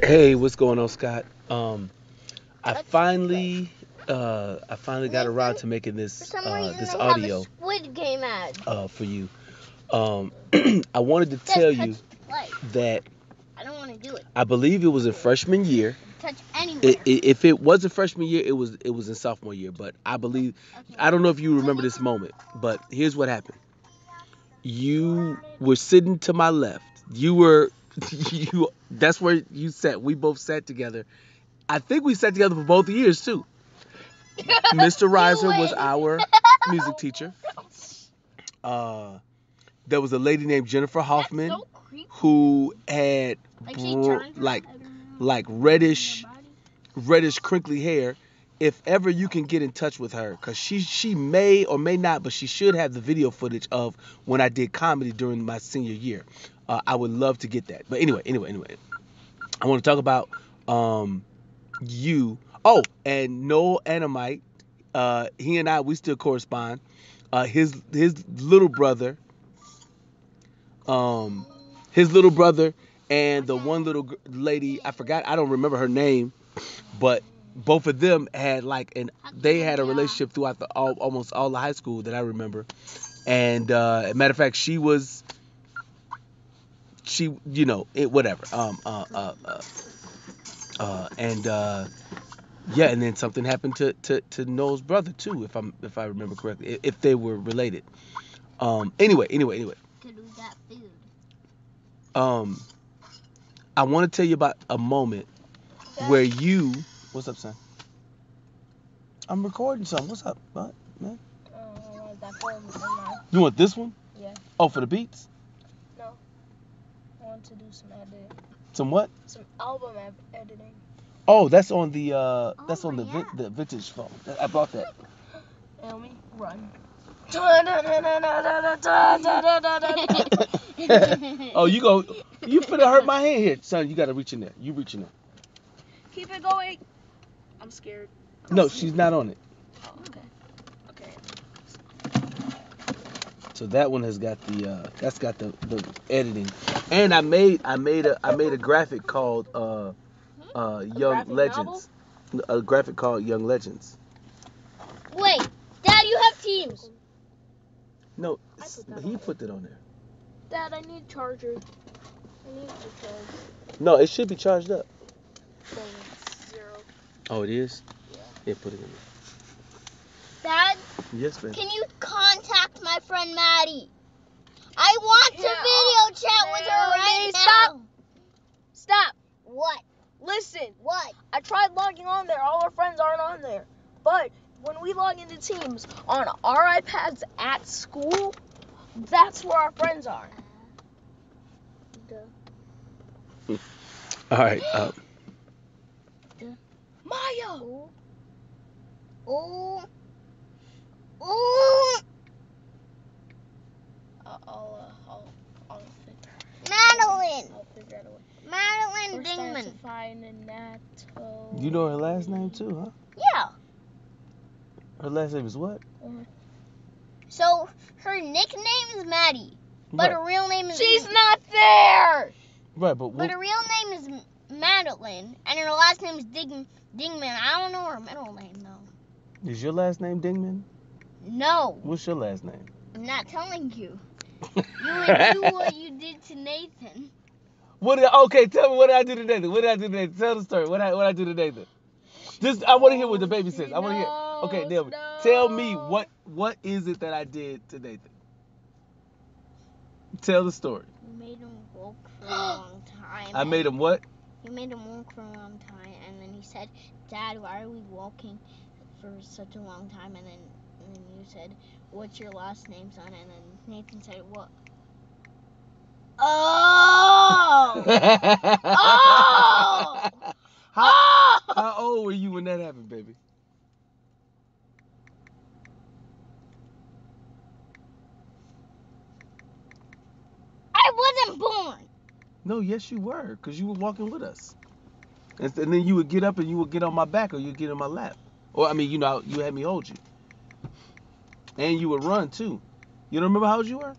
Hey, what's going on, Scott? I That's finally, I finally got around Nathan, to making for this, some reason this they have a audio, Squid Game ad. for you. Um, I wanted to It says tell touch you to play. that I don't want to do it. I believe it was in freshman year. Touch anywhere. If it wasn't freshman year, it was in sophomore year. But I believe, Okay. I don't know if you remember this moment, but here's what happened. You were sitting to my left. You were, you. That's where you sat. We both sat together. I think we sat together for both years too. Mr. Reiser was win. our music teacher. Uh, there was a lady named Jennifer Hoffman That's so creepy. who had Like she turns her like head around like in reddish her body. reddish crinkly hair. If ever you can get in touch with her, because she may or may not, but she should have the video footage of when I did comedy during my senior year. I would love to get that. But anyway, I want to talk about you. Oh, and Noel Anamite. He and I, we still correspond. His little brother, um, his little brother, and the one little lady, I forgot, I don't remember her name, but both of them had they had a relationship throughout almost all the high school that I remember. And as a matter of fact, whatever. And yeah, and then something happened to Noel's brother too, if I remember correctly, if they were related. Anyway. Could we got food? Um, I want to tell you about a moment where you. What's up, son? I'm recording something. What's up, bud, man? I want that phone in mine. You want this one? Yeah. Oh, for the beats? No. I want to do some editing. Some what? Some album editing. Oh, that's on the yeah. the vintage phone. I bought that. Naomi, run. Oh, you finna hurt my hand here, son. You gotta reach in there. You reach in there. Keep it going. I'm scared. No, she's not on it. Oh, okay. So that one has got that's got the editing, and I made a graphic called Young Legends, a graphic called Young Legends. Wait, Dad, you have Teams. No, he put it on there. Dad, I need charger. I need to charge. No, it should be charged up. No, it's 0. Oh, it is. Yeah. Yeah, put it in there. Dad, Yes, ma'am. can you contact my friend Maddie? I want to video chat with her right now. Stop. What? Listen, What? I tried logging on there. All our friends aren't on there. But when we log into Teams on our iPads at school, that's where our friends are. All right. Maya! Ooh. I'll figure Madeline. it out. Madeline First I have to Dingman. find Anato. You know her last name too, huh? Yeah. Her last name is what? So her nickname is Maddie, but her real name is. She's not there! Right, But her real name is Madeline, and her last name is Dingman. I don't know her middle name though. Is your last name Dingman? No, What's your last name? I'm not telling you. You would do what you did to Nathan. Okay, tell me, what did I do to Nathan? What did I do to Nathan? Tell the story. What I do to Nathan? I want to hear what the baby says. I want to hear. Okay, Naomi, tell me what is it that I did to Nathan? Tell the story. You made him walk for a long time. I made him what? You made him walk for a long time, and then he said, "Dad, why are we walking for such a long time?" And then you said, "What's your last name, son?" And then Nathan said, "What?" Oh! Oh! How old were you when that happened, baby? I wasn't born. No, yes you were, because you were walking with us. And then you would get up and you would get on my back or you'd get in my lap. Or, I mean, you had me hold you. And you would run, too. You don't remember how old you were?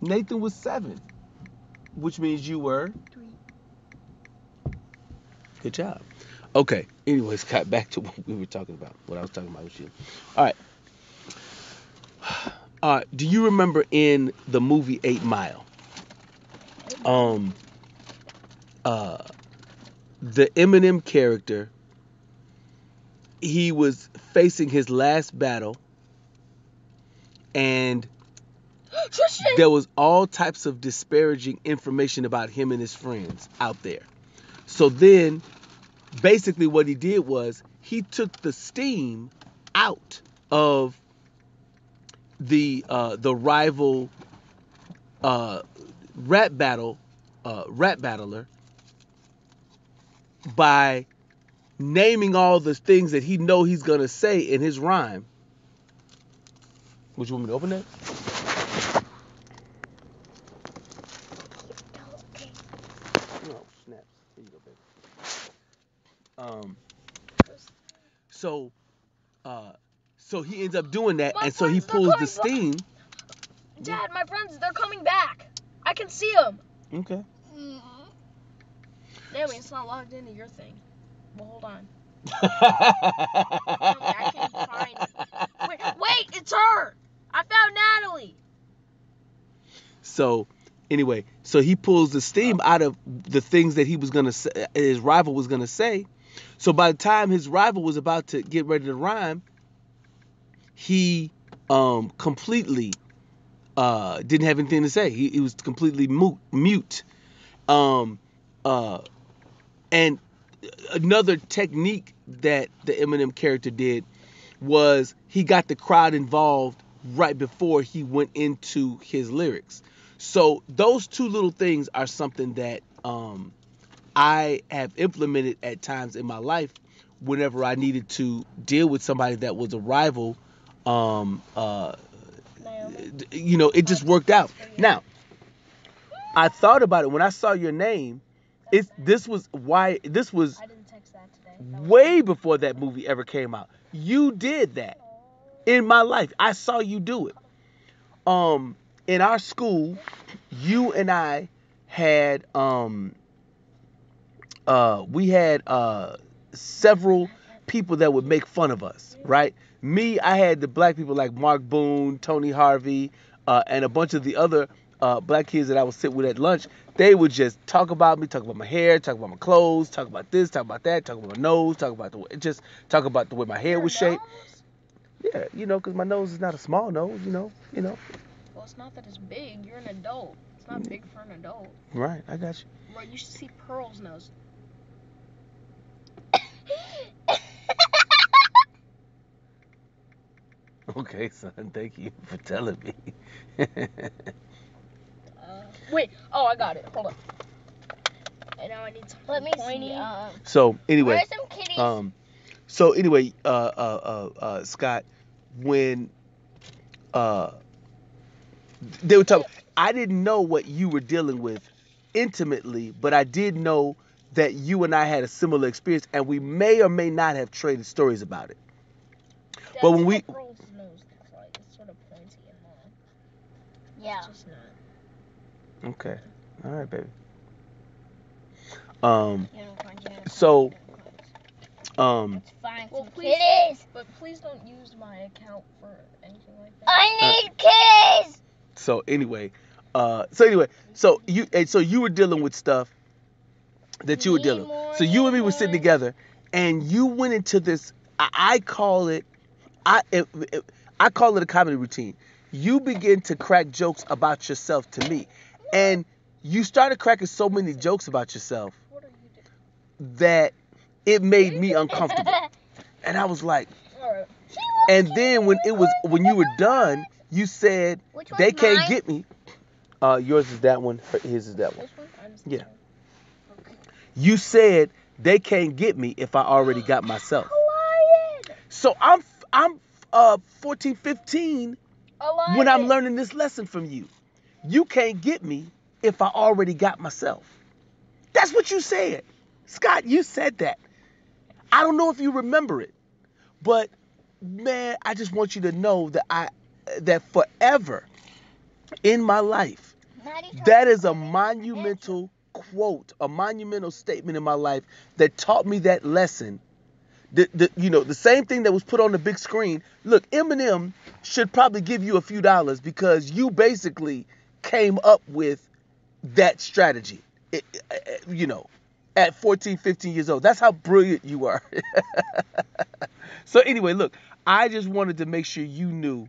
Nathan was 7, which means you were 3. Good job. Okay. Anyways, got back to what we were talking about. What I was talking about with you. All right. Do you remember in the movie 8 Mile? Um. Uh. The Eminem character. He was facing his last battle, and Tristan! there was all types of disparaging information about him and his friends out there. So then, basically, what he did was he took the steam out of the rival uh, rap battle rap battler by naming all the things that he know he's gonna say in his rhyme. Would you want me to open that? Okay. No, snaps. Here you go, baby. So uh, so he ends up doing that, My and so he friends, they're pulls the coming steam. Dad, my friends, they're coming back. I can see them. Okay. Damn, it's not logged into your thing. Well, hold on. I can't find it. Wait, it's her. I found Natalie. So anyway, so he pulls the steam out of the things that he was gonna say, his rival was gonna say. So by the time his rival was about to get ready to rhyme, he completely didn't have anything to say. He was completely mute. Um, uh, and another technique that the Eminem character did was he got the crowd involved right before he went into his lyrics. So those two little things are something that I have implemented at times in my life whenever I needed to deal with somebody that was a rival. Um, uh, it just worked out. Now, I thought about it when I saw your name. This was I didn't text that today. way before that movie ever came out. You did that in my life. I saw you do it. In our school, you and I had we had several people that would make fun of us, right? Me, I had the black people like Mark Boone, Tony Harvey, and a bunch of the other black kids that I would sit with at lunch. They would just talk about me, talk about my hair, talk about my clothes, talk about this, talk about that, talk about my nose, talk about talk about the way my hair was shaped. Yeah, because my nose is not a small nose, Well, it's not that it's big. You're an adult. It's not big for an adult. Right, I got you. Right, you should see Pearl's nose. Okay, son, thank you for telling me. Wait. Oh, I got it. Hold on. And now I need something Let me pointy. see. So anyway, Where's some kitties? Scott, when they were talking, I didn't know what you were dealing with intimately, but I did know that you and I had a similar experience, and we may or may not have traded stories about it. That's But when what Pearl's nose looks like. It's sort of pointy and long. Yeah. It's just not. Okay, all right, baby. Unicorns. So, Let's find Well, some please- kitties. But please don't use my account for anything like that. I need kitties. so you were dealing with stuff that you were dealing with. So you and me were sitting together, and you went into this. I call it a comedy routine. You begin to crack jokes about yourself to me, and you started cracking so many jokes about yourself What are you doing? that it made me uncomfortable. And I was like, Alright. and then when you were done, you said Which one's they can't mine? get me. Yours is that one. His is that one. This one? I just Yeah. Okay. You said they can't get me if I already got myself. Lion! So I'm 14, 15 A when I'm lion! learning this lesson from you. You can't get me if I already got myself. That's what you said. Scott, you said that. I don't know if you remember it, but man, I just want you to know that forever in my life, that is a monumental quote, a monumental statement in my life that taught me that lesson. The same thing that was put on the big screen. Look, Eminem should probably give you a few dollars because you basically came up with that strategy. It, you know, at 14, 15 years old. That's how brilliant you are. So anyway, look, I just wanted to make sure you knew,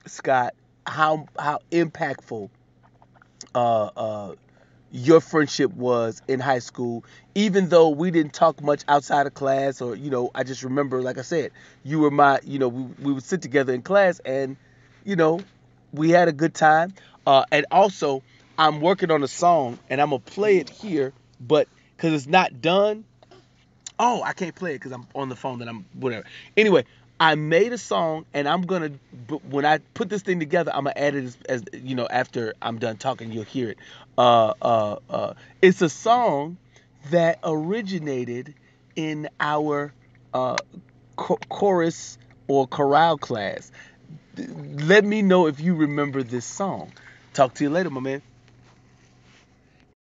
Scott, how impactful uh, uh, your friendship was in high school, even though we didn't talk much outside of class, or I just remember, like I said, you were my, we would sit together in class, and you know, we had a good time. And also, I'm working on a song, and I'm gonna play it here, but because it's not done. Oh, I can't play it because I'm on the phone. That I'm whatever. Anyway, I made a song, and I'm gonna when I put this thing together, I'm gonna add it as after I'm done talking, you'll hear it. It's a song that originated in our uh, chorus or chorale class. Let me know if you remember this song. Talk to you later, my man.